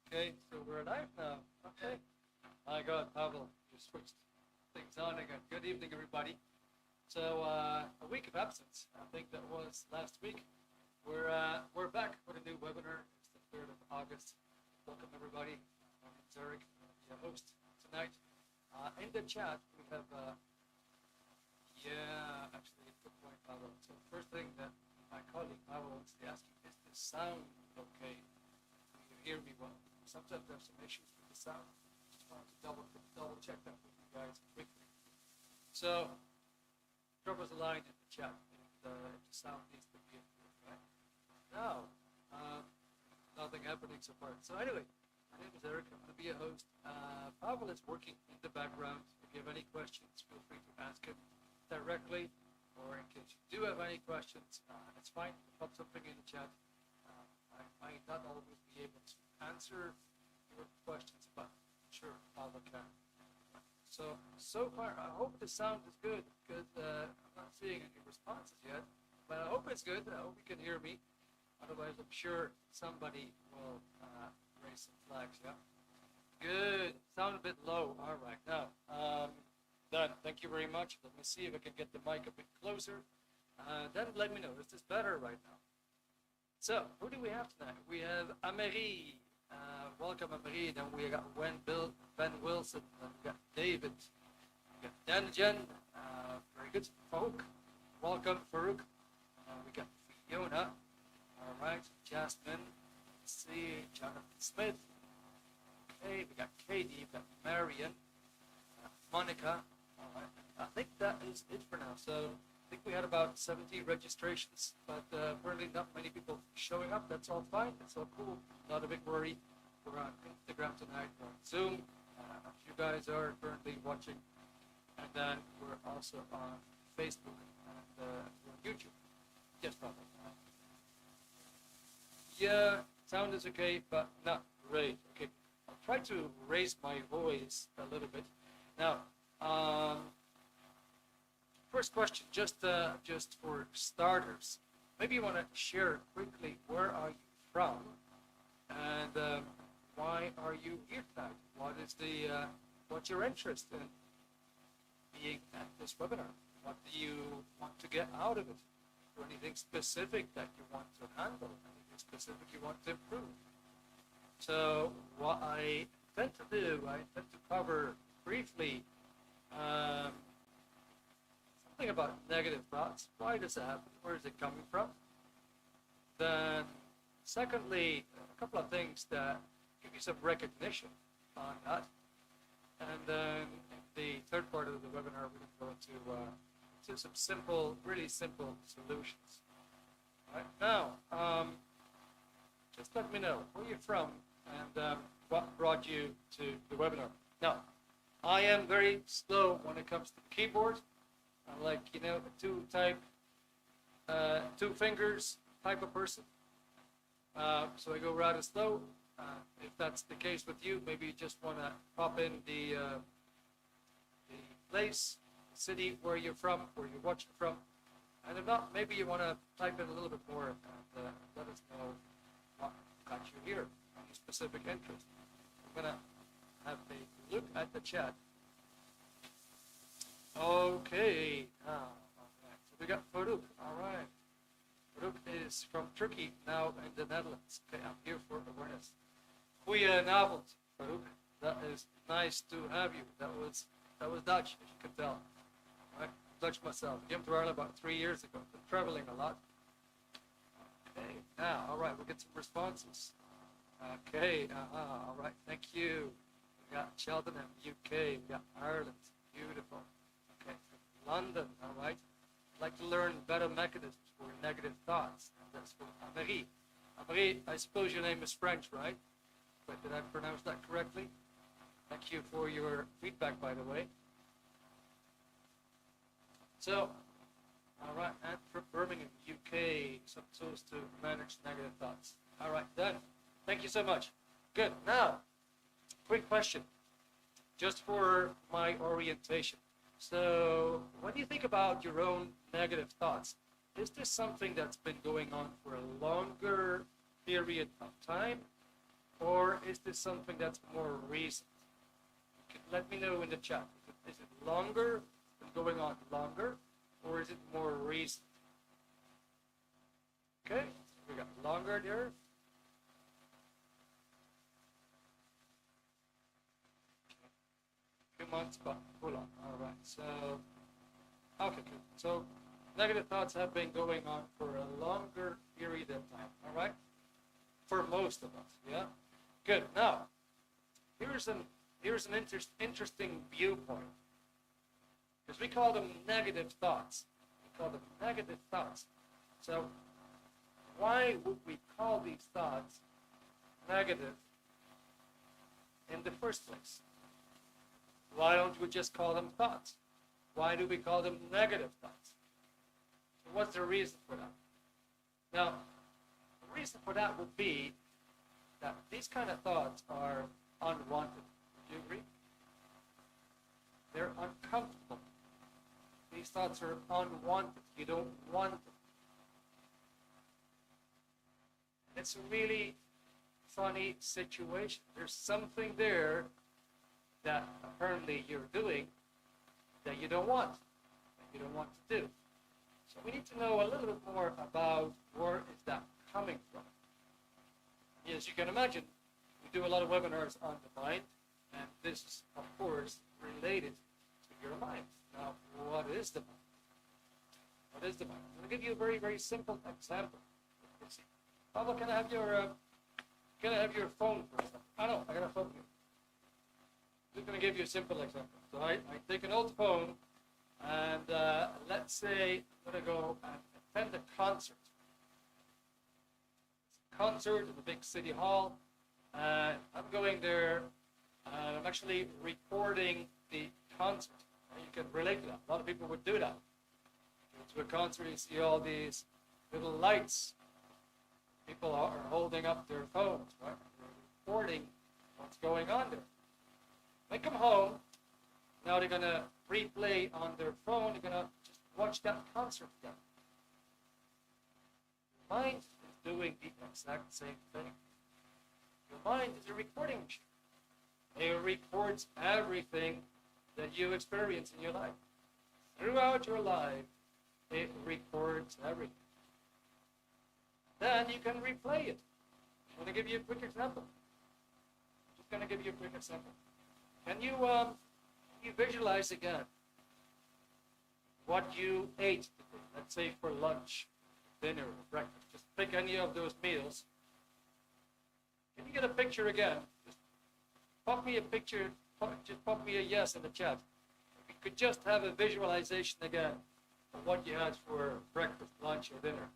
Okay, so we're live now. Okay. My God, Pavel, you switched things on again. Good evening, everybody. So a week of absence. I think that was last week. We're back with a new webinar. It's the 3rd of August. Welcome, everybody. My name's Erik. I'm going to be a host tonight. In the chat, we have actually, good point, Pavel. So first thing that my colleague Pavel wants to ask you, is the sound okay? Can you hear me well? Sometimes there's some issues with the sound. Just wanted to double check that with you guys quickly. So drop us a line in the chat if the sound needs to be improved, right? Now, nothing happening so far. So anyway, my name is Erik. I'm going to be a host. Pavel is working in the background. If you have any questions, feel free to ask him directly, or in case you do have any questions, it's fine. Pop something in the chat. I might not always be able to answer your questions, but I'm sure Pavel can. So far, I hope the sound is good, because I'm not seeing any responses yet, but I hope it's good. I hope you can hear me. Otherwise, I'm sure somebody will raise some flags, yeah? Good. Sound a bit low. All right. Now, done. Thank you very much. Let me see if I can get the mic a bit closer. Then let me know. Is this better right now? So, who do we have tonight? We have Améry. Welcome, Améry. Then we got Ben Wilson. Then we got David. We got Dan. Very good. Farouk. Welcome, Farouk. We got Fiona. All right. Jasmine. Let's see. Jonathan Smith. Okay. We got Katie. We got Marion. Monica. All right. I think that is it for now. So I think we had about 70 registrations, but apparently not many people showing up. That's all fine. It's all cool. Not a big worry. We're on Instagram tonight. We're on Zoom. You guys are currently watching. And then we're also on Facebook and we're on YouTube. Yes, probably. Yeah, sound is okay, but not great. Okay, I'll try to raise my voice a little bit. Now, first question, just for starters, maybe you want to share quickly, where are you from, and why are you here tonight? What is what's your interest in being at this webinar? What do you want to get out of it? Is there anything specific that you want to handle? Anything specific you want to improve? So what I intend to do, I intend to cover briefly something about negative thoughts. Why does it happen? Where is it coming from? Then, secondly, a couple of things that give you some recognition on that. And then, in the third part of the webinar, we're going to go into some simple, really simple solutions. All right. Now, just let me know where you're from and what brought you to the webinar. Now, I am very slow when it comes to the keyboard. I'm like, two fingers type of person. So I go rather slow. If that's the case with you, maybe you just want to pop in the place, the city where you're from, where you're watching from. And if not, maybe you want to type in a little bit more and let us know what got you here, any specific interest. I'm going to have a look at the chat. Okay. All right. So we got Farouk. All right. Farouk is from Turkey, now in the Netherlands. Okay, I'm here for awareness. Goedenavond, Farouk. That is nice to have you. That was Dutch, as you can tell. All right. Dutch myself. Came to Ireland about 3 years ago. Been traveling a lot. Okay. Now, all right. We'll get some responses. Okay. All right. Thank you. We got Cheltenham, UK. We got Ireland. Beautiful. Okay. London. All right. I'd like to learn better mechanisms for negative thoughts. And that's for Améry. Améry, I suppose your name is French, right? But did I pronounce that correctly? Thank you for your feedback, by the way. So, all right, and for Birmingham, UK, some tools to manage negative thoughts. All right, done. Thank you so much. Good. Now, quick question, just for my orientation. So, when you think about your own negative thoughts, is this something that's been going on for a longer period of time? Or is this something that's more recent? You can let me know in the chat. Is it longer, been going on longer, or is it more recent? Okay, we got longer there. Few months, but hold on. All right, so okay, good. So negative thoughts have been going on for a longer period of time. All right, for most of us. Yeah, good. Now, here's an interesting viewpoint, because we call them negative thoughts. We call them negative thoughts. So why would we call these thoughts negative in the first place? Why don't we just call them thoughts? Why do we call them negative thoughts? So what's the reason for that? Now, the reason for that would be that these kind of thoughts are unwanted. Do you agree? They're uncomfortable. These thoughts are unwanted. You don't want them. It's a really funny situation. There's something there that apparently you're doing that you don't want, to do. So we need to know a little bit more about where is that coming from. As you can imagine, we do a lot of webinars on the mind, and this is, of course, related to your mind. Now, what is the mind? What is the mind? I'm going to give you a very, very simple example. Let's see. Pablo, can I have your phone for a second? I know, I got a phone here. I'm just going to give you a simple example. So I take an old phone, and let's say I'm going to go and attend a concert. It's a concert in the big city hall. I'm going there, and I'm actually recording the concert. And you can relate to that. A lot of people would do that. Go to a concert, you see all these little lights. People are holding up their phones, right? They're recording what's going on there. They come home, now they're going to replay on their phone, they're going to just watch that concert again. Your mind is doing the exact same thing. Your mind is a recording machine. It records everything that you experience in your life. Throughout your life, it records everything. Then you can replay it. I'm going to give you a quick example. I'm just going to give you a quick example. Can you visualize again what you ate today? Let's say for lunch, dinner, or breakfast. Just pick any of those meals. Can you get a picture again? Just pop me a picture. Just pop me a yes in the chat. If you could just have a visualization again of what you had for breakfast, lunch, or dinner.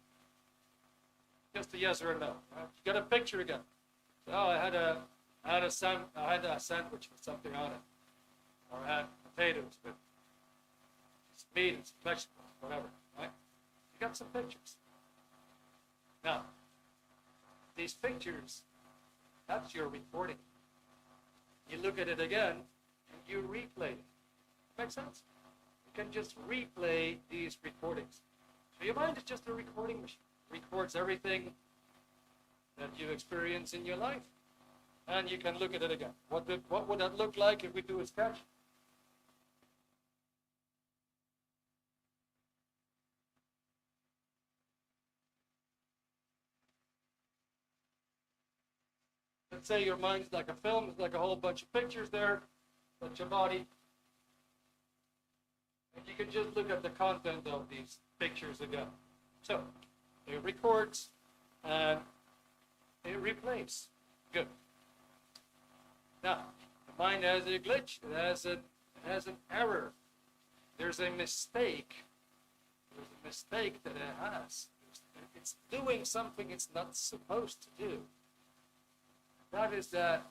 Just a yes or a no. Right? You got a picture again. Oh, I had a sandwich with something on it, or I had potatoes with some meat and some vegetables, whatever. Right? You got some pictures. Now, these pictures, that's your recording. You look at it again, and you replay it. Makes sense? You can just replay these recordings. So your mind is just a recording machine. Records everything that you experience in your life, and you can look at it again. What would that look like if we do a sketch? Let's say your mind's like a film, it's like a whole bunch of pictures there, that's your body, and you can just look at the content of these pictures again. So it records and it replays. Good. Now, the mind has a glitch. It has an error. There's a mistake. There's a mistake that it has. It's doing something it's not supposed to do. That is that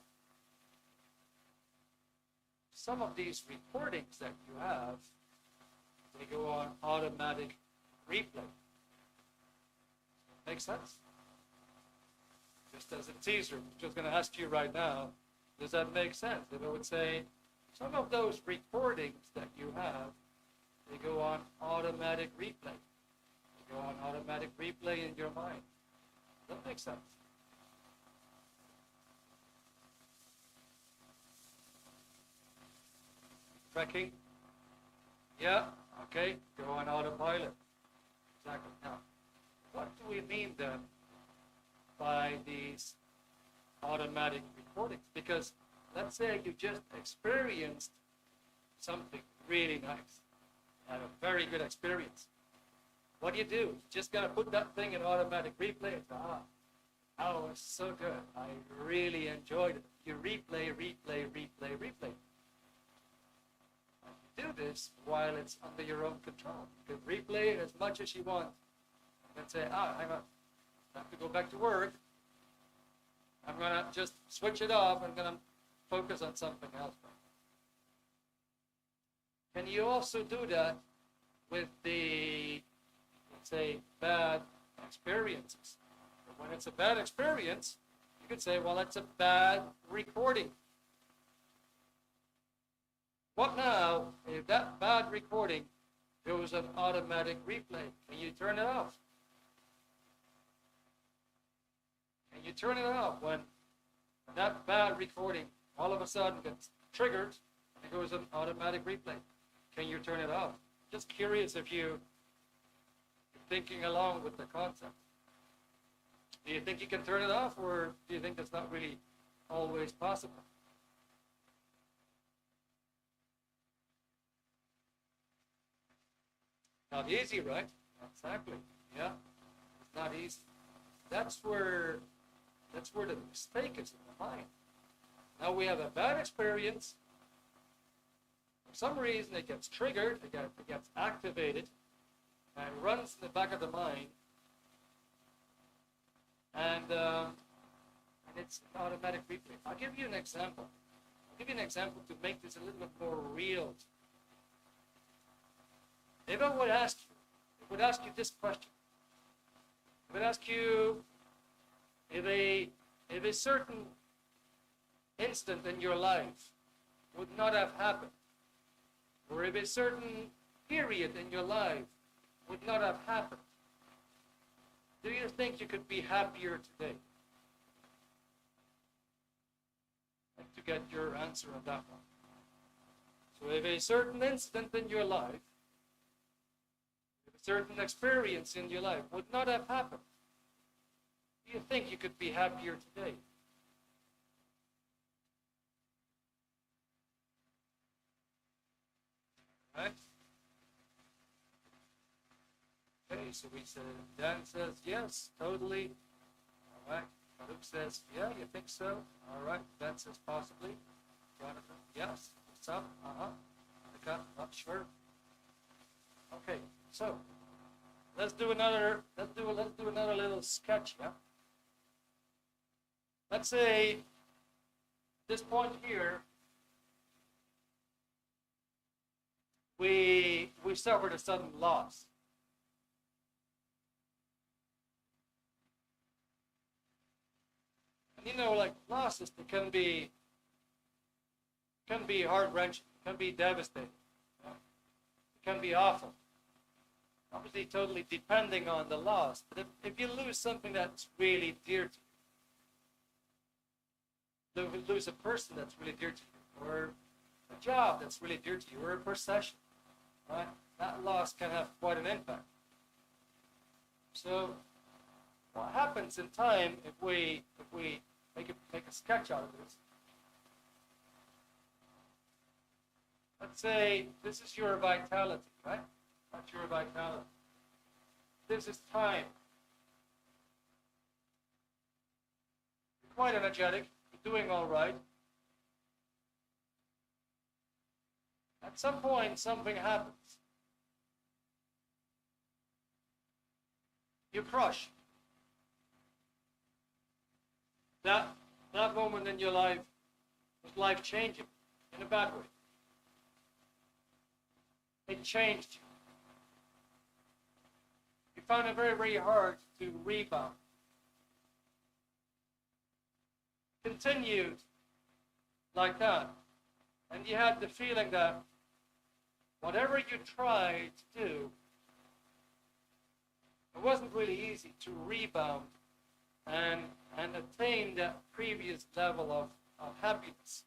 some of these recordings that you have, they go on automatic replay. Make sense? Just as a teaser, I'm just going to ask you right now, does that make sense? If I would say, some of those recordings that you have, they go on automatic replay. They go on automatic replay in your mind. Does that make sense? trekking. Yeah, okay, go on autopilot. Exactly. Now, what do we mean then by these automatic recordings? Because let's say you just experienced something really nice, had a very good experience. What do? You just gotta put that thing in automatic replay. Oh, it was so good. I really enjoyed it. You replay, replay, replay, replay. You do this while it's under your own control. You can replay it as much as you want. And say, hang on, I have to go back to work. I'm gonna just switch it off. I'm gonna focus on something else. Can you also do that with the, let's say, bad experiences? When it's a bad experience, you could say, well, it's a bad recording. What now if that bad recording goes on automatic replay? Can you turn it off? Can you turn it off when that bad recording all of a sudden gets triggered and it goes on automatic replay? Can you turn it off? Just curious if you're thinking along with the concept. Do you think you can turn it off, or do you think that's not really always possible? Not easy, right? Exactly. Yeah. It's not easy. That's where the mistake is in the mind. Now we have a bad experience. For some reason it gets triggered, it gets activated, and runs in the back of the mind. And it's an automatic replay. I'll give you an example. To make this a little bit more real. If I would ask you this question, I would ask you if a certain incident in your life would not have happened, or if a certain period in your life would not have happened, do you think you could be happier today? I'd like to get your answer on that one. So if a certain incident in your life, if a certain experience in your life would not have happened, do you think you could be happier today? Right? Okay, so we said, Dan says, yes, totally. All right. Luke says, yeah, you think so? All right. Ben says, possibly. Jonathan, yes. Some, not sure. Okay, so let's do another little sketch, yeah? Let's say this point here, we suffered a sudden loss. And you know, like losses, they can be heart-wrenching, can be devastating, you know? It can be awful. Obviously, totally depending on the loss. But if you lose something that's really dear to you, lose a person that's really dear to you, or a job that's really dear to you, or a possession, right? That loss can have quite an impact. So, what happens in time if we make a sketch out of this? Let's say this is your vitality, right? That's your vitality. This is time. You're quite energetic. You're doing all right. At some point, something happens. You crush. That moment in your life was life-changing in a bad way. It changed you. You found it very, very hard to rebound. Continued like that. And you had the feeling that whatever you tried to do, it wasn't really easy to rebound and attain that previous level of happiness.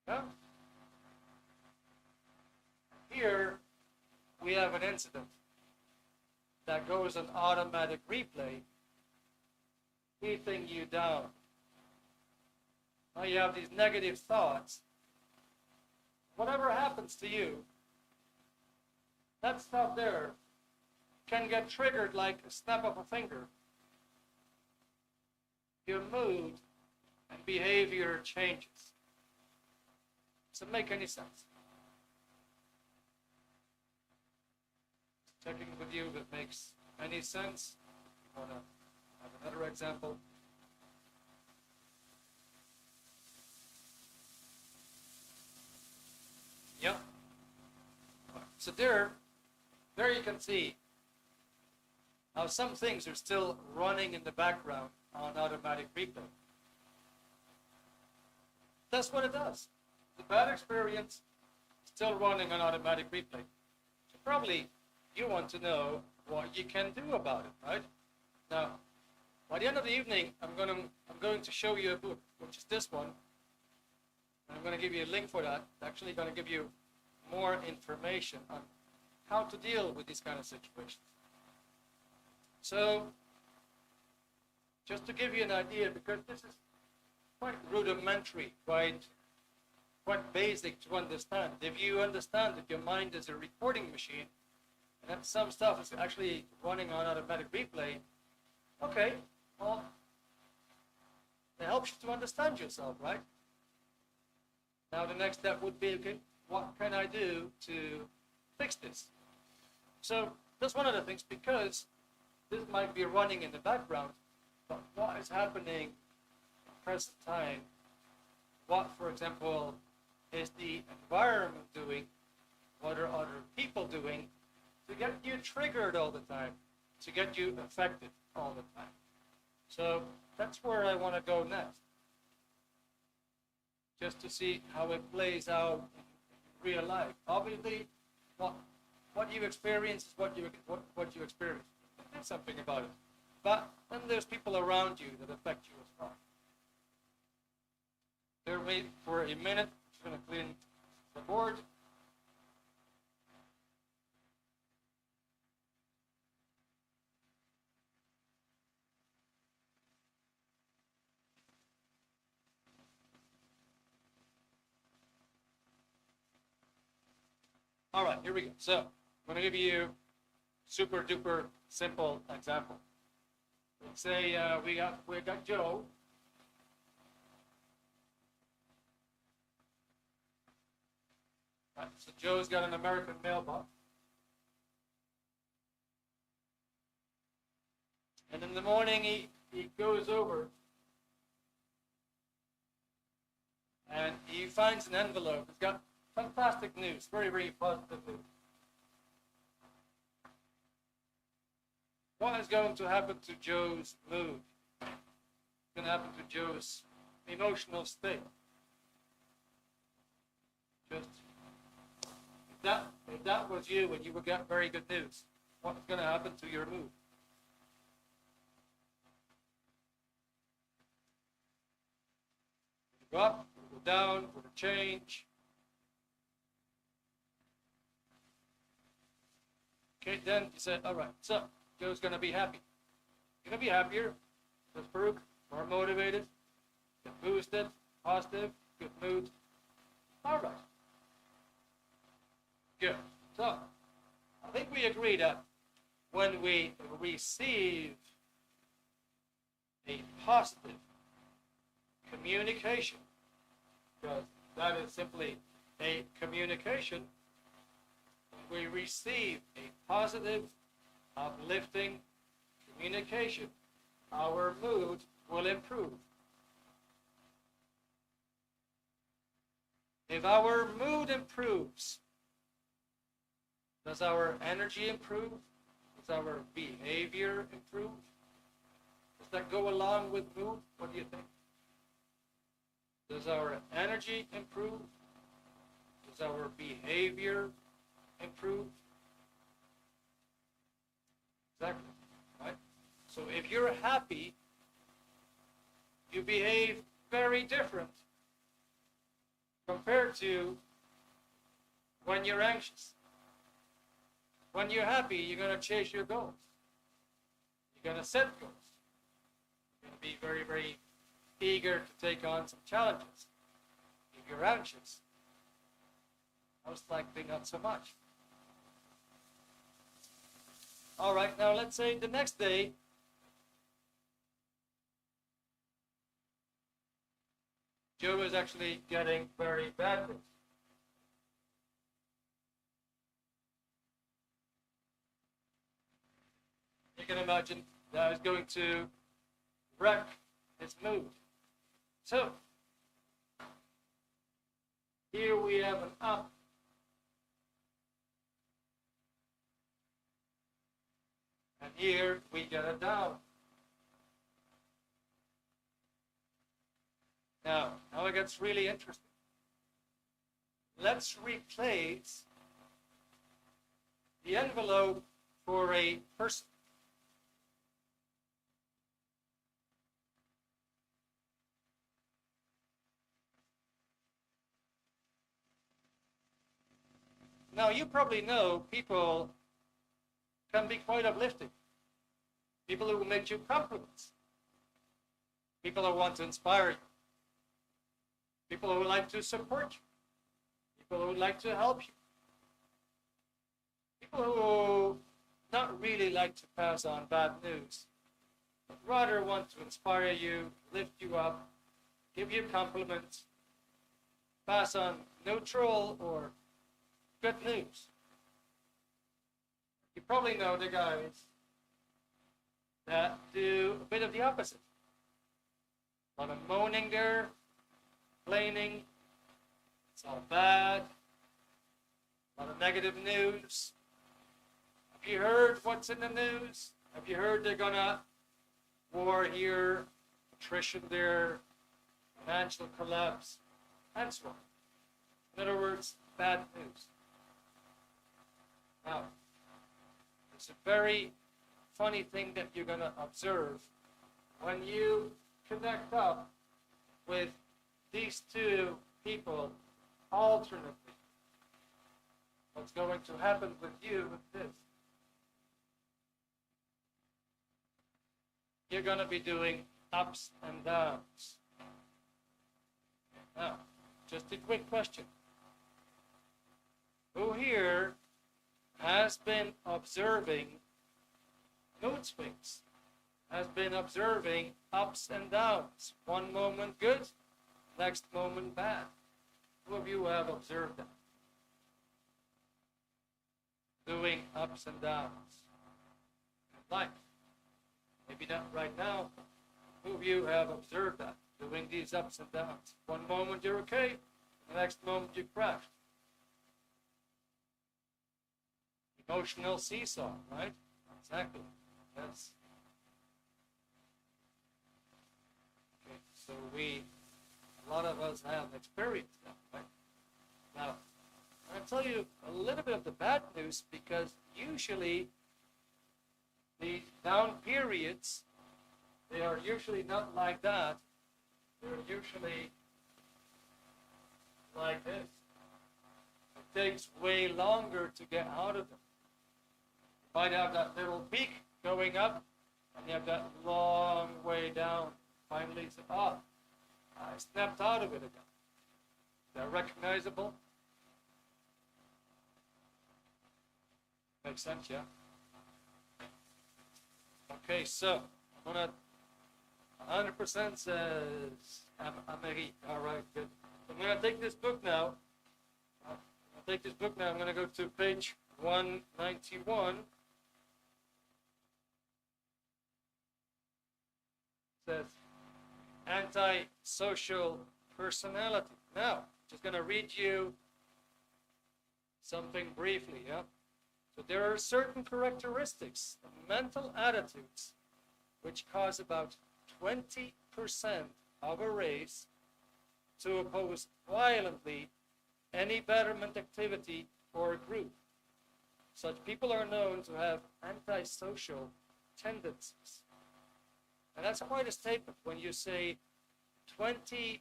Yeah? Here, we have an incident that goes on automatic replay, beating you down. Now you have these negative thoughts. Whatever happens to you, that stuff there can get triggered like a snap of a finger. Your mood and behavior changes. Does it make any sense? Checking with you if it makes any sense. You want to have another example? Yeah. So there you can see how some things are still running in the background on automatic replay. That's what it does. The bad experience still running on automatic replay. So probably you want to know what you can do about it, right? Now, by the end of the evening, I'm going to show you a book, which is this one. And I'm going to give you a link for that. It's actually going to give you more information on how to deal with these kind of situations. So, just to give you an idea, because this is quite rudimentary, quite basic to understand. If you understand that your mind is a recording machine, and that some stuff is actually running on automatic replay, okay, well, it helps you to understand yourself, right? Now the next step would be, okay, what can I do to fix this? So that's one of the things, because this might be running in the background, but what is happening in the present time? What, for example, is the environment doing? What are other people doing to get you triggered all the time, to get you affected all the time? So that's where I want to go next, just to see how it plays out in real life. Obviously, what you experience is what you experience. Do something about it. But then there's people around you that affect you as well. Bear with me for a minute. I'm going to clean the board. All right, here we go. So I'm going to give you super duper simple example. Let's say we got Joe. Right, so Joe's got an American mailbox. And in the morning he goes over and he finds an envelope. It's got fantastic news, very, very positive news. What is going to happen to Joe's mood? What's going to happen to Joe's emotional state? Just if that was you and you would get very good news, what's going to happen to your mood? Will it go up? Will it go down? Will it change? Okay, then you said, all right, so Joe's going to be happy. He's going to be happier. Does Farouk? More motivated, get boosted, positive, good mood. All right. Good. So, I think we agree that when we receive a positive communication, because that is simply a communication, we receive a positive, uplifting communication, our mood will improve. If our mood improves, does our energy improve? Does our behavior improve? Does that go along with mood? What do you think? Does our energy improve? Does our behavior improve? Exactly, right? So if you're happy, you behave very different compared to when you're anxious. When you're happy, you're going to chase your goals. You're going to set goals. You're going to be very, very eager to take on some challenges. If you're anxious, most likely not so much. All right, now let's say the next day, Joe is actually getting very bad news. You can imagine that is going to wreck his mood. So, here we have an up. And here we get a down. Now it gets really interesting. Let's replace the envelope for a person. Now, you probably know people can be quite uplifting. People who make you compliments. People who want to inspire you. People who like to support you. People who like to help you. People who not really like to pass on bad news, but rather want to inspire you, lift you up, give you compliments, pass on neutral or good news. You probably know the guys that do a bit of the opposite. A lot of moaning there, complaining, it's all bad, a lot of negative news. Have you heard what's in the news? Have you heard they're gonna war here, attrition there, financial collapse, and so on? In other words, bad news. Now, it's a very funny thing that you're going to observe when you connect up with these two people alternately. What's going to happen with you with this? You're going to be doing ups and downs. Now, just a quick question. Who here has been observing mood swings, has been observing ups and downs? One moment good, next moment bad. Who of you have observed that? Doing ups and downs in life. Maybe not right now. Who of you have observed that? Doing these ups and downs. One moment you're okay, the next moment you crash. Emotional seesaw, right? Exactly. Yes. Okay, so a lot of us have experienced that, right? Now, I'll tell you a little bit of the bad news, because usually the down periods, they are usually not like that. They're usually like this. It takes way longer to get out of them. You might have that little peak going up, and you have that long way down. Finally, it's, I snapped out of it again. Is that recognizable? Makes sense, yeah? Okay, so I'm gonna 100% says Améry. All right, good. I'm gonna take this book now. I'm gonna go to page 191. It says antisocial personality. Now, just gonna read you something briefly, yeah? So there are certain characteristics of mental attitudes which cause about 20% of a race to oppose violently any betterment activity or group. Such people are known to have antisocial tendencies. And that's quite a statement when you say 20%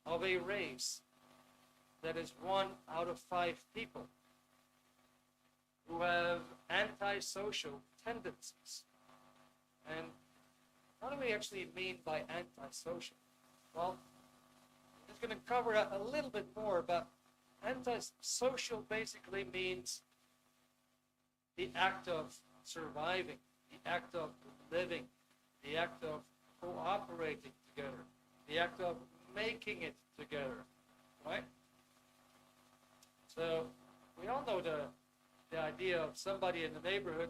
of a race that is 1 out of 5 people who have antisocial tendencies. And what do we actually mean by antisocial? Well, I'm just going to cover a little bit more, but antisocial basically means the act of surviving, the act of living, the act of cooperating together, the act of making it together, right? So we all know the idea of somebody in the neighborhood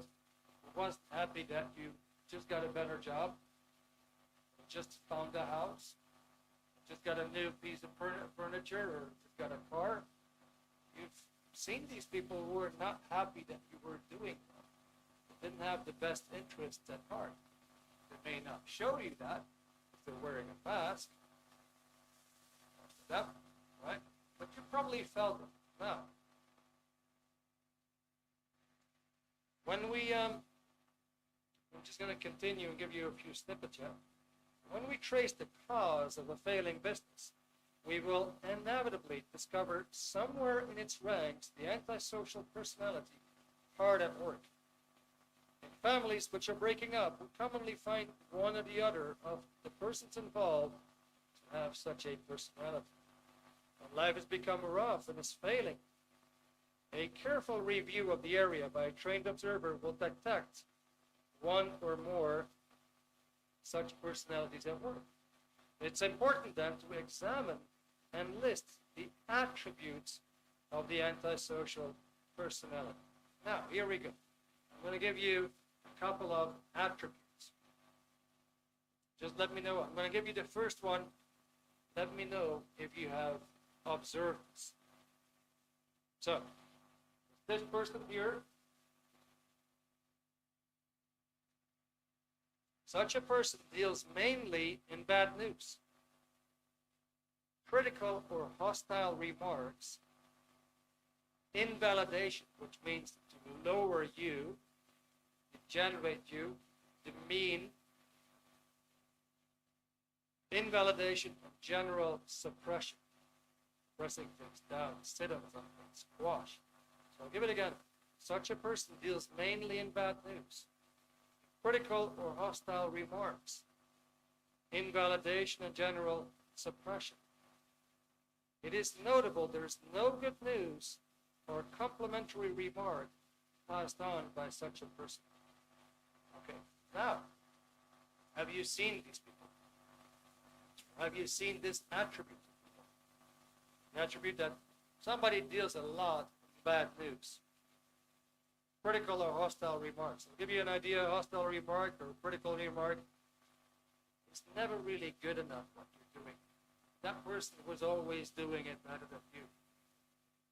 who was happy that you just got a better job, just found a house, just got a new piece of furniture, or just got a car. You've seen these people who are not happy that you were doing well. They didn't have the best interests at heart. They may not show you that if they're wearing a mask. That, right? But you probably felt it. Now, when I'm just going to continue and give you a few snippets here. When we trace the cause of a failing business, we will inevitably discover somewhere in its ranks the antisocial personality hard at work. In families which are breaking up, we commonly find one or the other of the persons involved to have such a personality. When life has become rough and is failing, a careful review of the area by a trained observer will detect one or more such personalities at work. It's important then to examine and list the attributes of the antisocial personality. Now, here we go. I'm going to give you a couple of attributes. Just let me know. I'm going to give you the first one. Let me know if you have observed this. So, this person here, such a person deals mainly in bad news, critical or hostile remarks, invalidation, which means to lower you, degenerate you, demean, invalidation, and general suppression, pressing things down, sit on something, squash. So I'll give it again. Such a person deals mainly in bad news, critical or hostile remarks, invalidation, and general suppression. It is notable there is no good news or complimentary remark passed on by such a person. Okay, now, have you seen these people? Have you seen this attribute? An attribute that somebody deals a lot in bad news. Critical or hostile remarks. I'll give you an idea. A hostile remark or critical remark is never really good enough what you're doing. That person was always doing it better than you.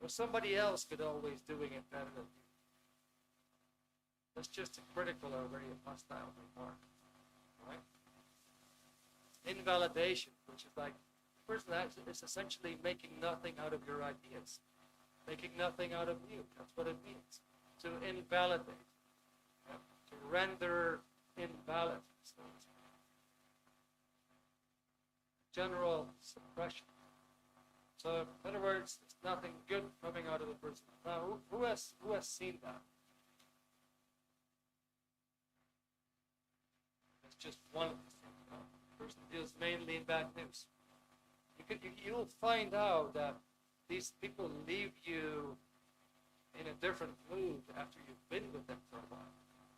Or somebody else could always doing it better than you. That's just a critical or very hostile remark. Right? Invalidation, which is like the person that is essentially making nothing out of your ideas. Making nothing out of you. That's what it means. To invalidate. Yeah? To render invalid. So general suppression. So in other words, there's nothing good coming out of the person. Now, who has seen that? It's just one of the things. The person deals mainly in bad news. You'll find out that these people leave you in a different mood after you've been with them for a while.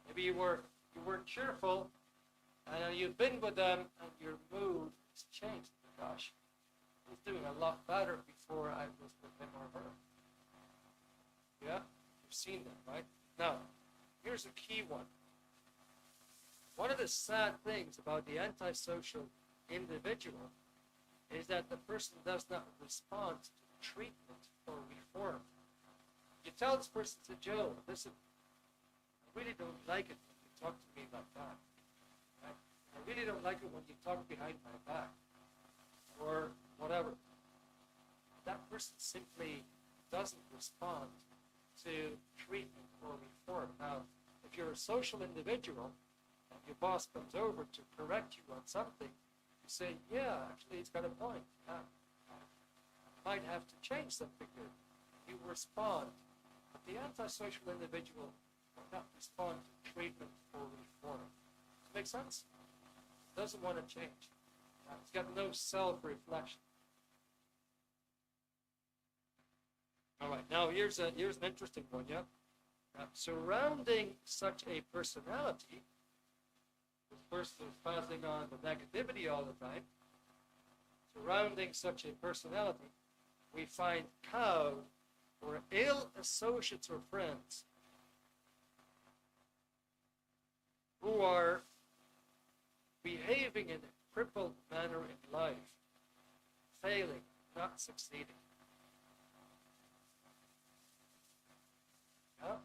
Maybe you weren't cheerful, and you've been with them, and your mood has changed. Gosh, I was doing a lot better before I was with him or her. Yeah, you've seen that, right? Now, here's a key one. One of the sad things about the antisocial individual is that the person does not respond to treatment or reform. You tell this person, to Joe, listen, I really don't like it when you talk to me like that. Right? I really don't like it when you talk behind my back. Or whatever. That person simply doesn't respond to treatment or reform. Now, if you're a social individual and your boss comes over to correct you on something, you say, yeah, actually, he's got a point. Yeah, might have to change something there. You respond. But the antisocial individual will not respond to treatment or reform. Does that make sense? Doesn't want to change. He's got no self-reflection. All right, now here's an interesting one, yeah? Surrounding such a personality, this person is passing on the negativity all the time, surrounding such a personality, we find cowed or ill associates or friends who are behaving in a crippled manner in life, failing, not succeeding. Yeah?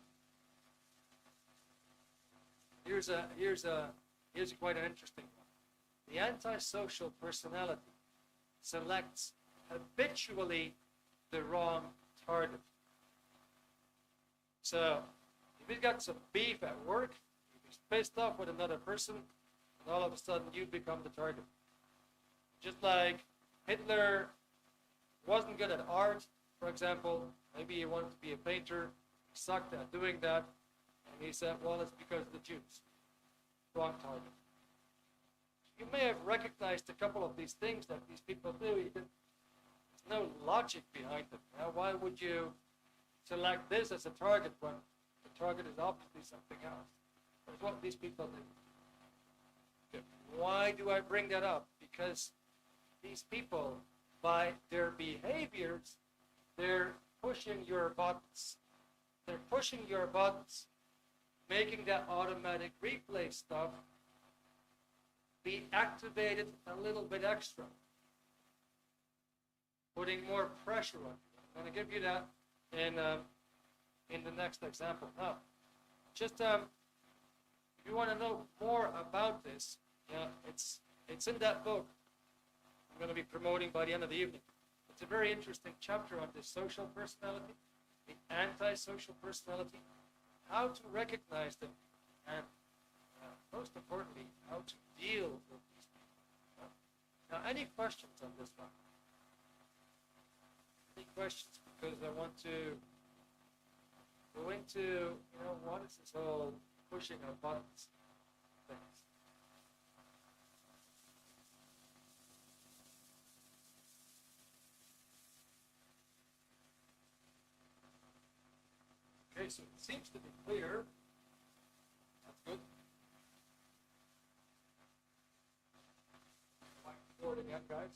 Here's quite an interesting one. The antisocial personality selects habitually the wrong target. So, if he's got some beef at work, if he's pissed off with another person, and all of a sudden you become the target. Just like Hitler wasn't good at art, for example, maybe he wanted to be a painter, he sucked at doing that, and he said, well, it's because of the Jews. Wrong target. You may have recognized a couple of these things that these people do. There's no logic behind them. Now, why would you select this as a target when the target is obviously something else? That's what these people do. Okay. Why do I bring that up? Because these people, by their behaviors, they're pushing your buttons. They're pushing your buttons, making that automatic replay stuff be activated a little bit extra, putting more pressure on you. I'm going to give you that in the next example. Now, just if you want to know more about this, it's in that book I'm going to be promoting by the end of the evening. It's a very interesting chapter on the social personality, the antisocial personality, how to recognize them, and most importantly, how to deal with these people. Now, any questions on this one? Any questions? Because I want to go into, what is this whole pushing of buttons things? Okay, so it seems to be clear. That's good. Board again, guys.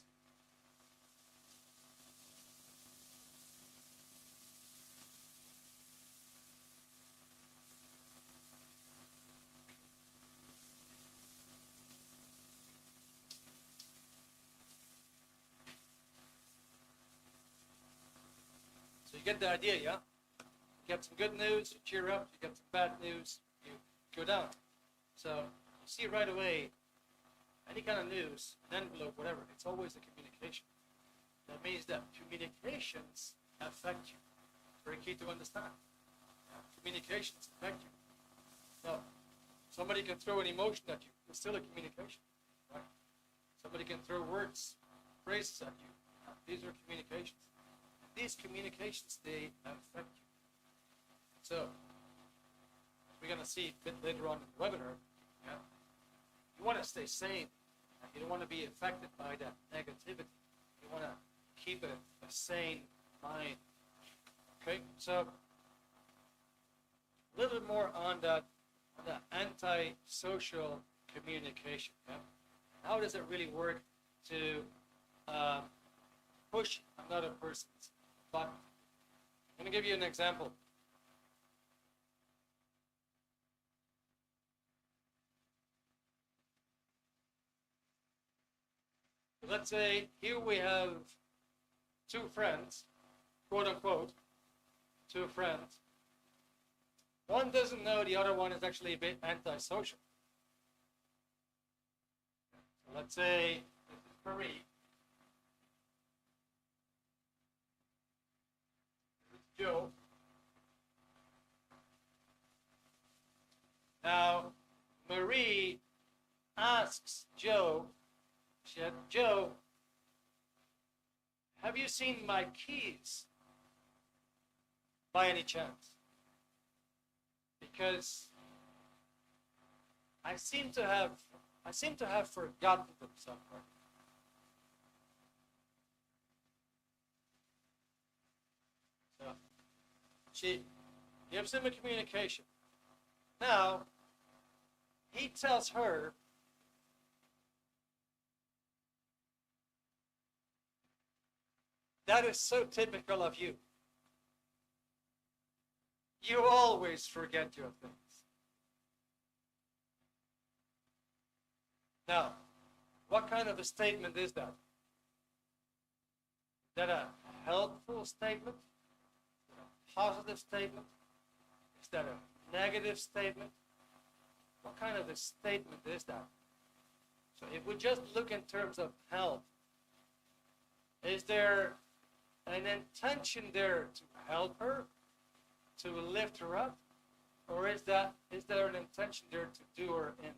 So you get the idea, yeah? You get some good news, you cheer up. You get some bad news, you go down. So you see right away, any kind of news, an envelope, whatever, it's always a communication. That means that communications affect you. Very key to understand. Communications affect you. Now, somebody can throw an emotion at you. It's still a communication. Right? Somebody can throw words, phrases at you. These are communications. These communications, they affect you. So, we're going to see a bit later on in the webinar, you want to stay sane. You don't want to be affected by that negativity. You want to keep a sane mind. Okay, so a little bit more on that anti-social communication. Yeah? How does it really work to push another person's button? I'm going to give you an example. Let's say here we have two friends, quote unquote, two friends. One doesn't know the other one is actually a bit antisocial. So let's say this is Marie. This is Joe. Now, Marie asks Joe, she said, Joe, have you seen my keys by any chance? Because I seem to have forgotten them somewhere. So she gives him a communication. Now, he tells her, that is so typical of you. You always forget your things. Now, what kind of a statement is that? Is that a helpful statement? Is that a positive statement? Is that a negative statement? What kind of a statement is that? So if we just look in terms of help, is there an intention there to help her, to lift her up, or is there an intention there to do her in?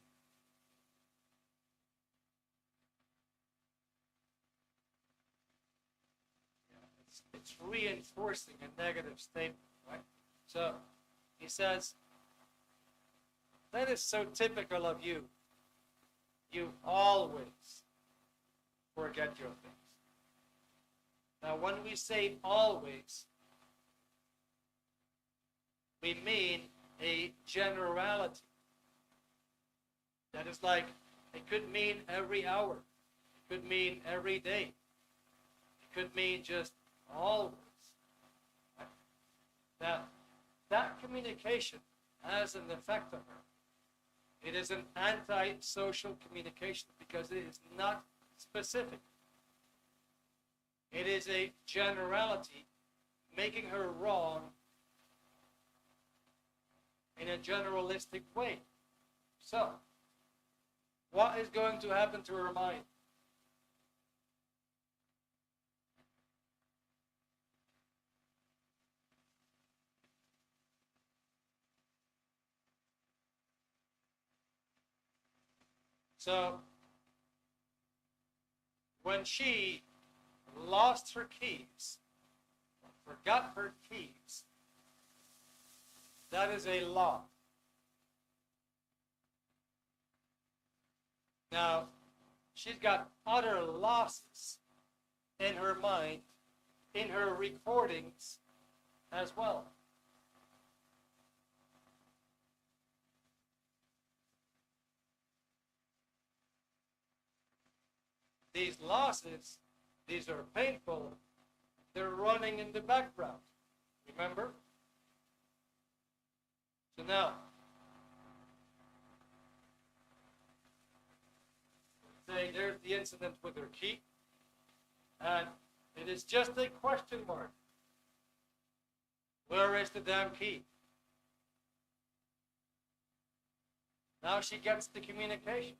It's reinforcing a negative statement, right? So he says, that is so typical of you. You always forget your things. Now, when we say always, we mean a generality. That is like, it could mean every hour. It could mean every day. It could mean just always. Right? Now, that communication has an effect on her. It is an anti-social communication because it is not specific. It is a generality, making her wrong in a generalistic way. So, what is going to happen to her mind? So, when she lost her keys, forgot her keys, that is a law. Now, she's got other losses in her mind, in her recordings as well. These losses, these are painful, they're running in the background. Remember? So now, say there's the incident with her key, and it is just a question mark. Where is the damn key? Now she gets the communication.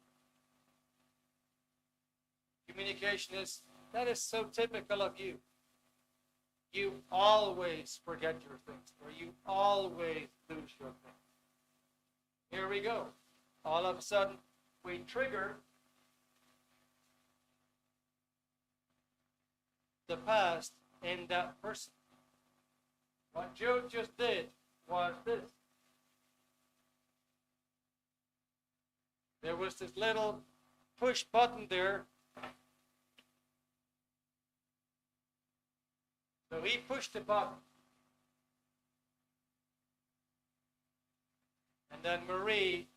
Communication is, that is so typical of you. You always forget your things, or you always lose your things. Here we go. All of a sudden, we trigger the past in that person. What Joe just did was this. There was this little push button there. So he pushed the button. And then Marie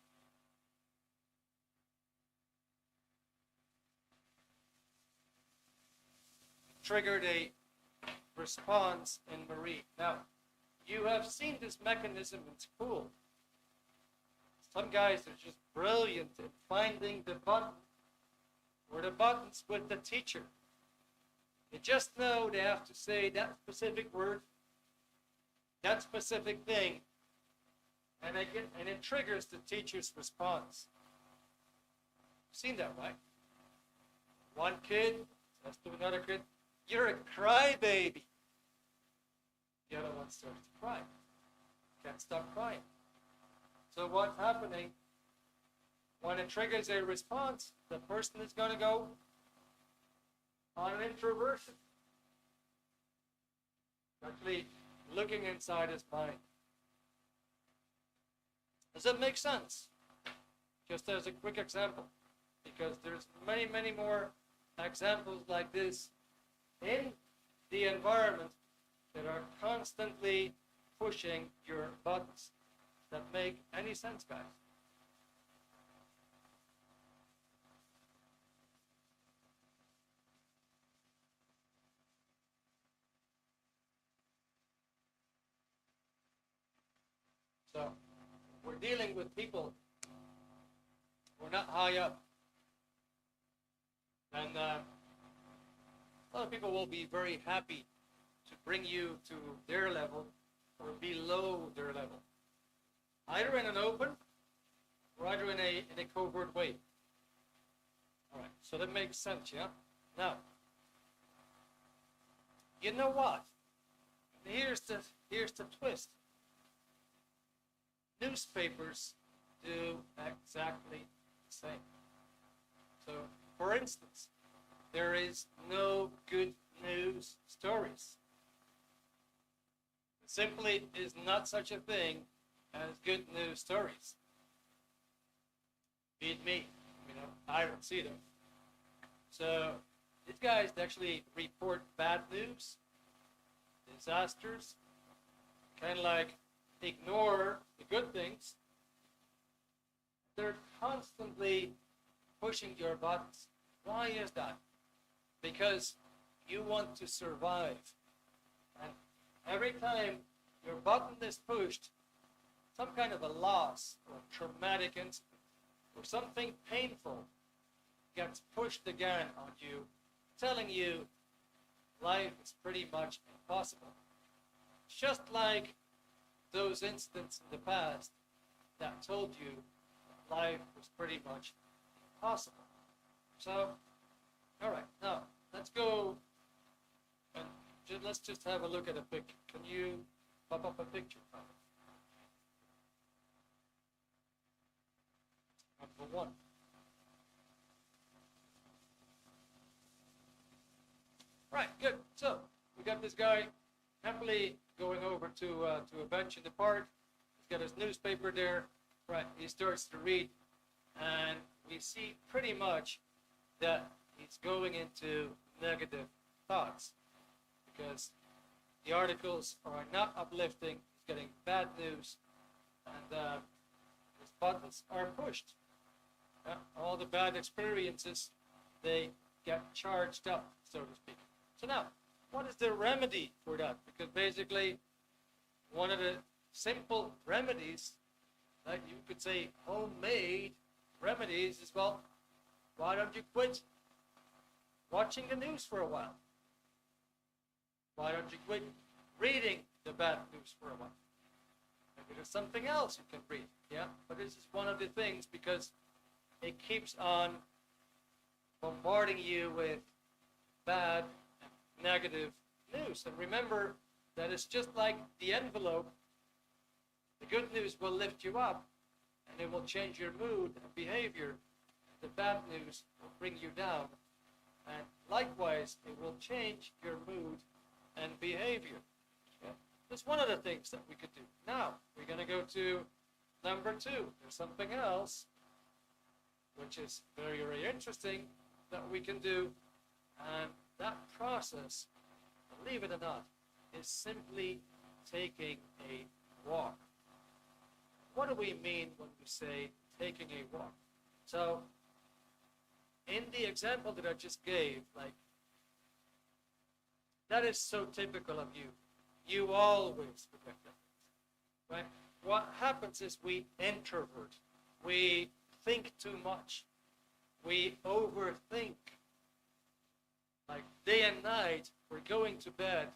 triggered a response in Marie. Now, you have seen this mechanism in school. Some guys are just brilliant in finding the button or the buttons with the teacher. They just know they have to say that specific word, that specific thing, and it triggers the teacher's response. You've seen that, right? One kid says to another kid, "You're a crybaby." The other one starts to cry. Can't stop crying. So what's happening? When it triggers a response, the person is going to go on an introversion. Actually looking inside his mind. Does that make sense? Just as a quick example, because there's many, many more examples like this in the environment that are constantly pushing your buttons that make any sense, guys. So we're dealing with people who are not high up. And a lot of people will be very happy to bring you to their level or below their level, either in an open or either in a covert way. All right, so that makes sense, yeah? Now, you know what? Here's the twist. Newspapers do exactly the same. So, for instance, there is no good news stories. There simply is not such a thing as good news stories. Beat me, I don't see them. So, these guys actually report bad news, disasters, kind of like ignore the good things. They're constantly pushing your buttons. Why is that? Because you want to survive. And every time your button is pushed, some kind of a loss or traumatic incident or something painful gets pushed again on you, telling you life is pretty much impossible. It's just like those incidents in the past that told you that life was pretty much impossible. So, all right, now let's go and let's just have a look at a picture. Can you pop up a picture from it? Number one. Right, good. So we got this guy happily going over to a bench in the park. He's got his newspaper there. Right, he starts to read, and we see pretty much that he's going into negative thoughts because the articles are not uplifting. He's getting bad news, and his buttons are pushed. All the bad experiences, they get charged up, so to speak. So now, what is the remedy for that? Because basically, one of the simple remedies, like you could say homemade remedies, is, well, why don't you quit watching the news for a while? Why don't you quit reading the bad news for a while? Maybe there's something else you can read, yeah? But this is one of the things because it keeps on bombarding you with bad and negative news. And remember that it's just like the envelope. The good news will lift you up and it will change your mood and behavior. The bad news will bring you down. And likewise, it will change your mood and behavior. Okay? That's one of the things that we could do. Now, we're going to go to number 2. There's something else which is very, very interesting that we can do. And that process, believe it or not, is simply taking a walk. What do we mean when we say taking a walk? So, in the example that I just gave, like, that is so typical of you. You always forget that, right? What happens is we introvert. We think too much. We overthink. Like day and night, we're going to bed,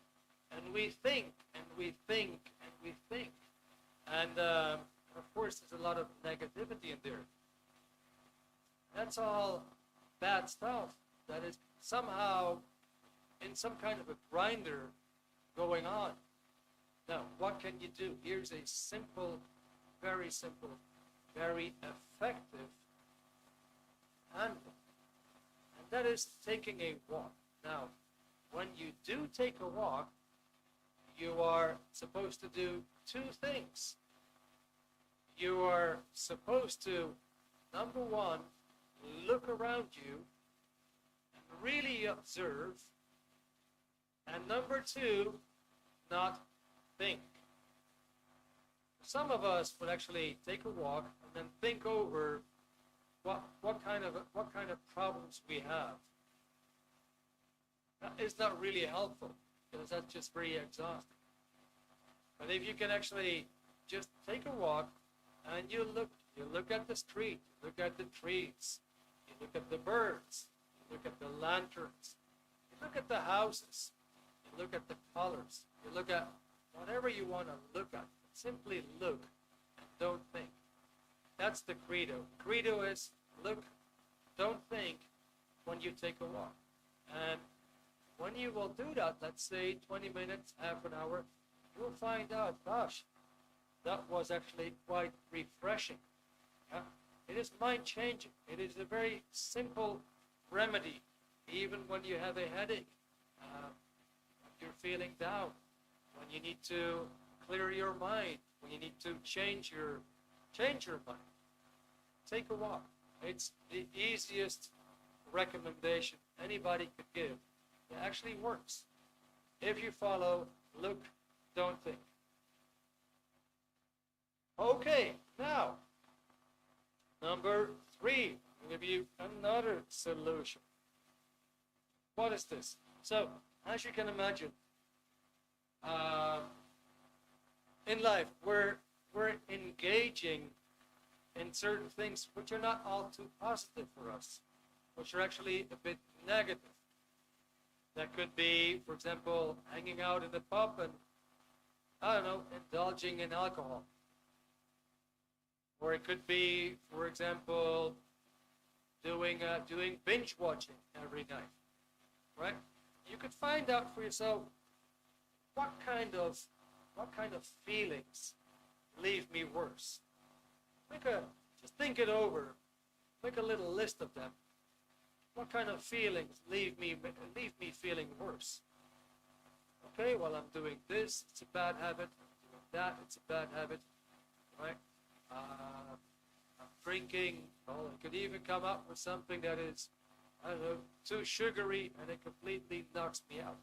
and we think, and we think, and we think. And of course, there's a lot of negativity in there. That's all bad stuff that is somehow in some kind of a grinder going on. Now, what can you do? Here's a simple, very effective handle. And that is taking a walk. Now, when you do take a walk, you are supposed to do two things. You are supposed to, number one, look around you and really observe. And number two, not think. Some of us would actually take a walk and then think over what kind of problems we have. That is not really helpful, because that's just very exhausting. But if you can actually just take a walk and you look at the street, you look at the trees, you look at the birds, you look at the lanterns, you look at the houses, you look at the colors, you look at whatever you want to look at. Simply look and don't think. That's the credo. Credo is look, don't think when you take a walk. And when you will do that, let's say 20 minutes, half an hour, you'll find out, gosh, that was actually quite refreshing. Yeah? It is mind-changing. It is a very simple remedy, even when you have a headache, when you're feeling down, when you need to clear your mind, when you need to change your mind. Take a walk. It's the easiest recommendation anybody could give. It actually works. If you follow, look, don't think. Okay, now, number 3, I'll give you another solution. What is this? So, as you can imagine, in life, we're engaging in certain things which are not all too positive for us, which are actually a bit negative. That could be, for example, hanging out in the pub and, I don't know, indulging in alcohol. Or it could be, for example, doing binge watching every night, right? You could find out for yourself what kind of feelings leave me worse. Just think it over. Make a little list of them. What kind of feelings leave me feeling worse? Okay, well, I'm doing this, it's a bad habit. I'm doing that, it's a bad habit, right? I'm drinking. Well, I could even come up with something that is, I don't know, too sugary, and it completely knocks me out.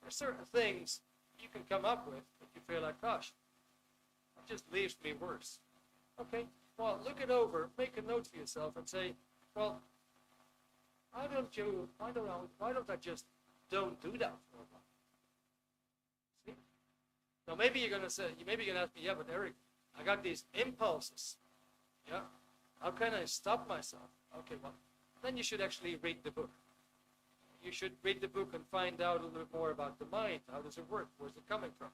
There are certain things you can come up with if you feel like, gosh, it just leaves me worse. Okay, well, look it over, make a note for yourself, and say, well, why don't I just don't do that for a while? See? Now maybe you're gonna ask me, yeah, but Erik, I got these impulses. Yeah, how can I stop myself? Okay, well, then you should actually read the book. You should read the book and find out a little bit more about the mind. How does it work? Where's it coming from?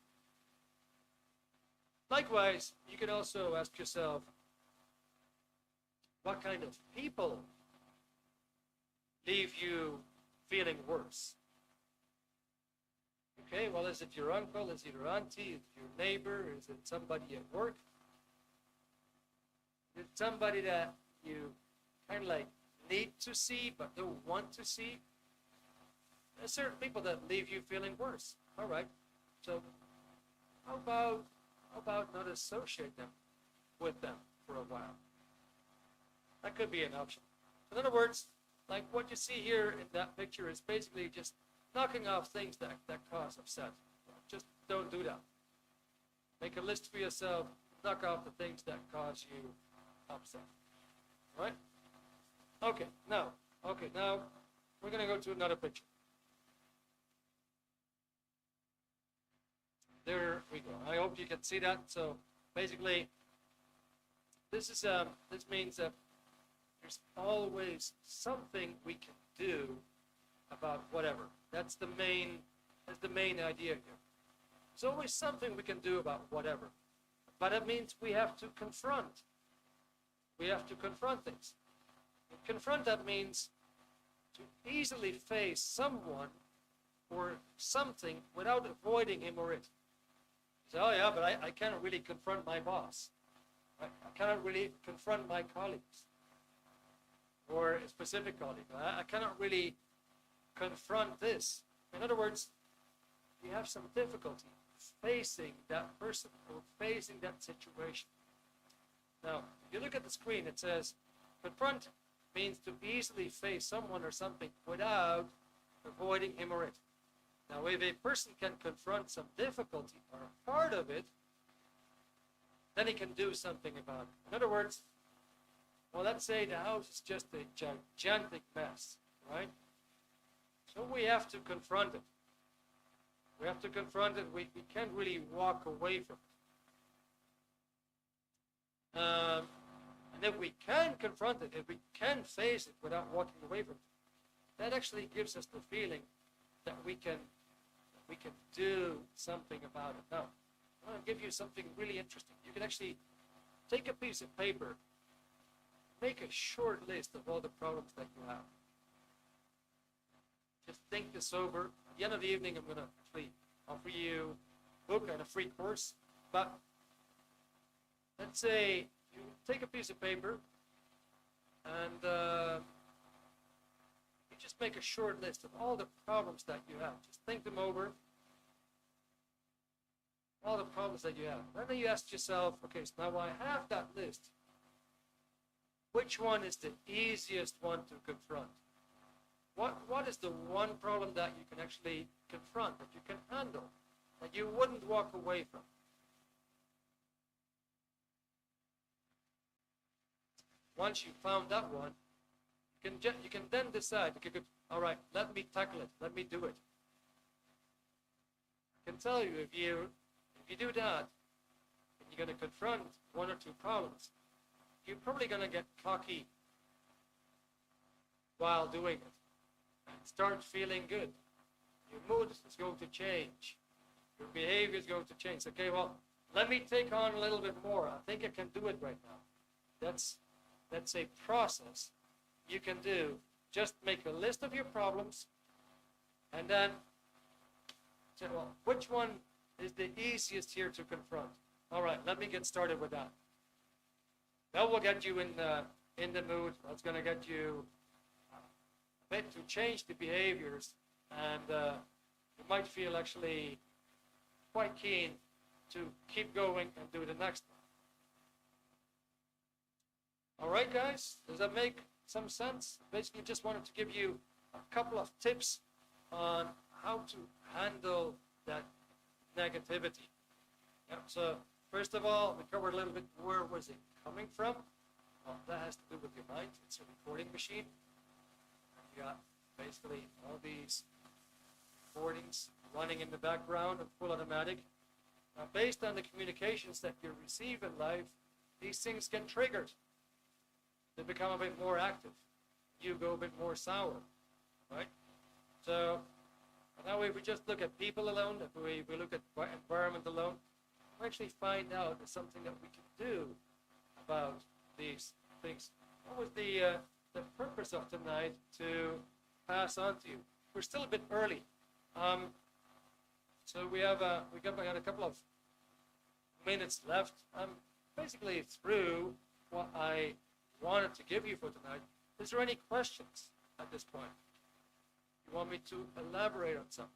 Likewise, you can also ask yourself, what kind of people leave you feeling worse? Okay, well, is it your uncle? Is it your auntie? Is it your neighbor? Is it somebody at work? Is it somebody that you kind of like need to see but don't want to see? There's certain people that leave you feeling worse. All right, so how about not associate them with them for a while? That could be an option. In other words, like what you see here in that picture is basically just knocking off things that cause upset. Just don't do that. Make a list for yourself, knock off the things that cause you upset. Right? Okay, now we're going to go to another picture. There we go. I hope you can see that. So basically, this means that there's always something we can do about whatever. That's the main idea here. There's always something we can do about whatever. But it means we have to confront. We have to confront things. And confront, that means to easily face someone or something without avoiding him or it. You say, oh yeah, but I cannot really confront my boss. I cannot really confront my colleagues. Or a specific colleague. I cannot really confront this. In other words, we have some difficulty facing that person or facing that situation. Now, if you look at the screen, it says confront means to easily face someone or something without avoiding him or it. Now, if a person can confront some difficulty or a part of it, then he can do something about it. In other words, well, let's say the house is just a gigantic mess, right? So we have to confront it. We have to confront it. We can't really walk away from it. And if we can confront it, if we can face it without walking away from it, that actually gives us the feeling that we can do something about it. Now, I want to give you something really interesting. You can actually take a piece of paper, make a short list of all the problems that you have. Just think this over. At the end of the evening, I'm going to actually offer you a book and a free course. But let's say you take a piece of paper and you just make a short list of all the problems that you have. Just think them over. All the problems that you have. And then you ask yourself, okay, so now I have that list. Which one is the easiest one to confront? What is the one problem that you can actually confront, that you can handle, that you wouldn't walk away from? Once you found that one, you can then decide, okay, all right, let me tackle it, let me do it. I can tell you, if you do that, and you're going to confront one or two problems, you're probably going to get cocky while doing it and start feeling good. Your mood is going to change. Your behavior is going to change. Okay, well, let me take on a little bit more. I think I can do it right now. That's a process you can do. Just make a list of your problems and then say, well, which one is the easiest here to confront? All right, let me get started with that. That will get you in the mood. That's going to get you a bit to change the behaviors, and you might feel actually quite keen to keep going and do the next one. All right, guys, does that make some sense? Basically, just wanted to give you a couple of tips on how to handle that negativity. Yeah, so first of all, we covered a little bit where was it coming from. Well, that has to do with your mind. It's a recording machine. You got basically all these recordings running in the background and full automatic. Now, based on the communications that you receive in life, these things get triggered. They become a bit more active. You go a bit more sour, right? So now if we just look at people alone, if we look at environment alone, we actually find out there's something that we can do about these things. What was the purpose of tonight to pass on to you? We're still a bit early. So we got a couple of minutes left. I'm basically through what I wanted to give you for tonight. Is there any questions at this point? You want me to elaborate on something?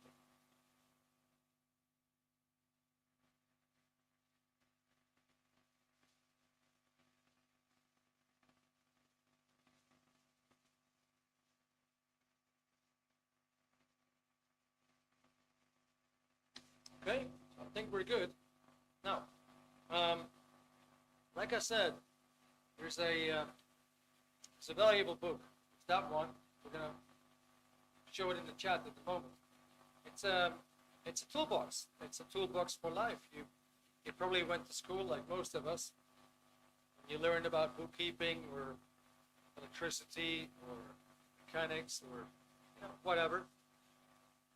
Okay, so I think we're good. Now, like I said, there's a valuable book. It's that one. We're gonna show it in the chat at the moment. It's a toolbox. It's a toolbox for life. You probably went to school like most of us. You learned about bookkeeping or electricity or mechanics or whatever.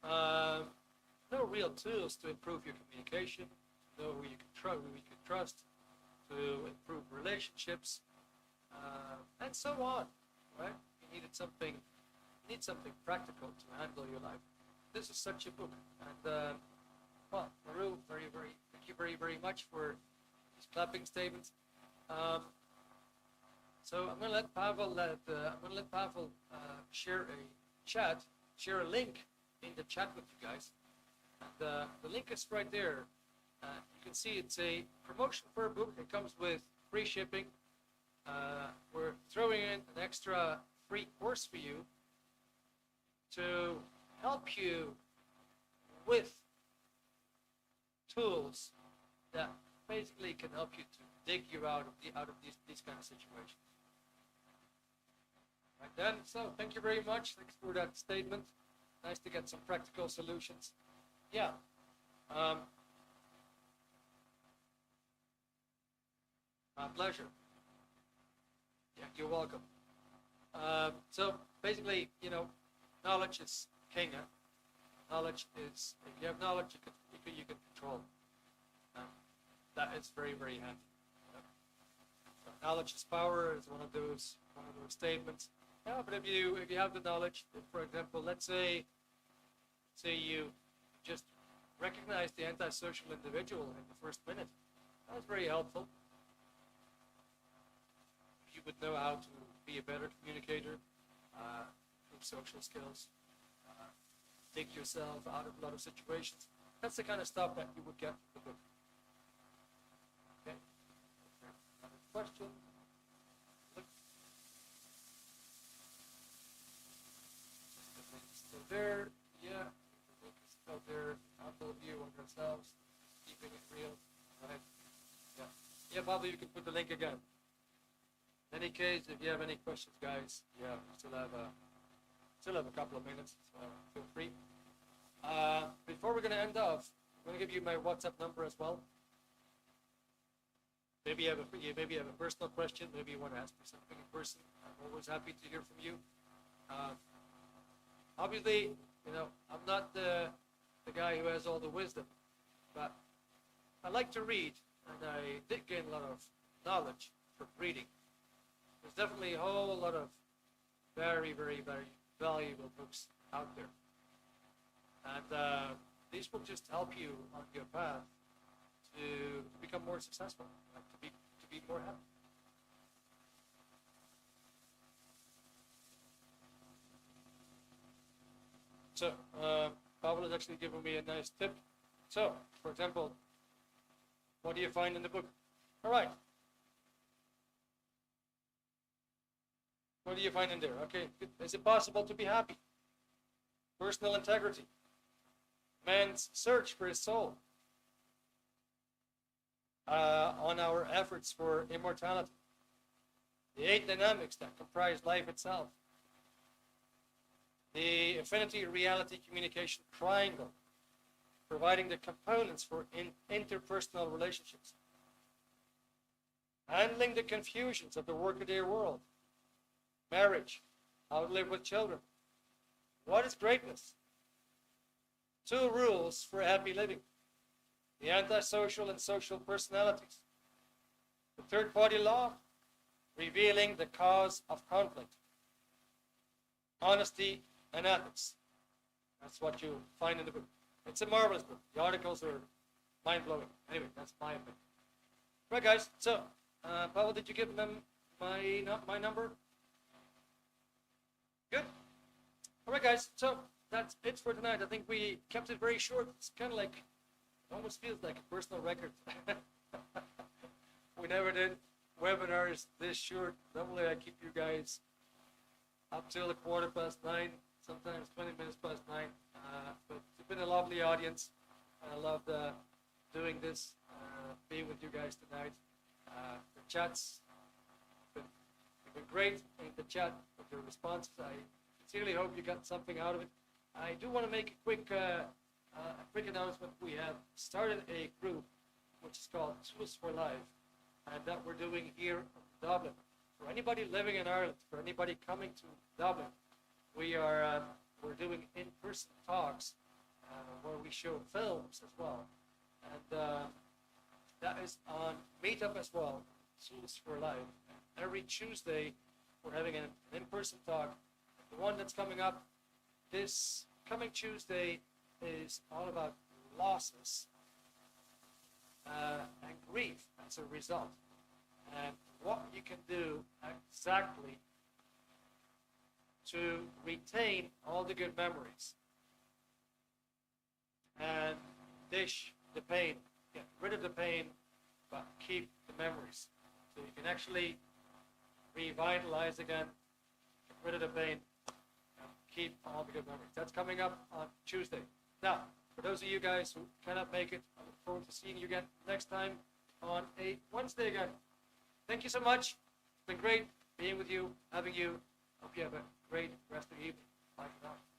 No real tools to improve your communication, to know who you can trust, to improve relationships, and so on. Right? You need something practical to handle your life. This is such a book, and well, Maru, thank you very, very much for these clapping statements. So I'm going to let Pavel share a link in the chat with you guys. And the link is right there. You can see it's a promotion for a book. It comes with free shipping. We're throwing in an extra free course for you to help you with tools that basically can help you to dig you out of these kind of situations. Right then, so thank you very much. Thanks for that statement. Nice to get some practical solutions. Yeah. My pleasure. Yeah, you're welcome. So basically, knowledge is king. Knowledge is, if you have knowledge, you can control. That is very, very handy. So knowledge is power is one of those statements. Yeah, but if you have the knowledge, for example, let's say you just recognize the antisocial individual in the first minute. That's very helpful. You would know how to be a better communicator, improve social skills, dig yourself out of a lot of situations. That's the kind of stuff that you would get from the book. Okay. Another question. Look. The link is still there. Yeah, the link is still there. Humble view on yourselves, keeping it real. Right. Yeah. Yeah, Pablo, you can put the link again. In any case, if you have any questions, guys, yeah, we still have a couple of minutes, so feel free. Before we're going to end off, I'm going to give you my WhatsApp number as well. Maybe you have a personal question. Maybe you want to ask me something in person. I'm always happy to hear from you. Obviously, I'm not the guy who has all the wisdom, but I like to read, and I did gain a lot of knowledge from reading. There's definitely a whole lot of very, very, very valuable books out there. And these will just help you on your path to become more successful, to be more happy. So, Pavel has actually given me a nice tip. So, for example, what do you find in the book? All right. What do you find in there? Okay, is it possible to be happy? Personal integrity. Man's search for his soul. On our efforts for immortality. The 8 dynamics that comprise life itself. The affinity reality communication triangle, providing the components for interpersonal relationships. Handling the confusions of the workaday world. Marriage, how to live with children. What is greatness? 2 rules for happy living. The antisocial and social personalities. The third-party law, revealing the cause of conflict. Honesty and ethics. That's what you find in the book. It's a marvelous book. The articles are mind-blowing. Anyway, that's my opinion. Right, guys. So, Pavel, did you give them my number? Good. All right, guys. So that's it for tonight. I think we kept it very short. It's kind of like, it almost feels like a personal record. We never did webinars this short. Normally I keep you guys up till 9:15, sometimes 20 minutes past 9. But it's been a lovely audience. I loved doing this, being with you guys tonight. The chats have been great in the chat with your responses. I sincerely hope you got something out of it. I do want to make a quick announcement. We have started a group which is called Tools for Life, and that we're doing here in Dublin. For anybody living in Ireland, for anybody coming to Dublin, we're doing in-person talks where we show films as well, and that is on Meetup as well. Tools for Life. Every Tuesday, we're having an in-person talk. The one that's coming up this coming Tuesday is all about losses and grief as a result, and what you can do exactly to retain all the good memories and dish the pain, get rid of the pain, but keep the memories. So you can actually revitalize again, get rid of the pain, and keep all the good memories. That's coming up on Tuesday. Now, for those of you guys who cannot make it, I look forward to seeing you again next time on a Wednesday again. Thank you so much. It's been great being with you, having you. Hope you have a great rest of the evening. Bye for now.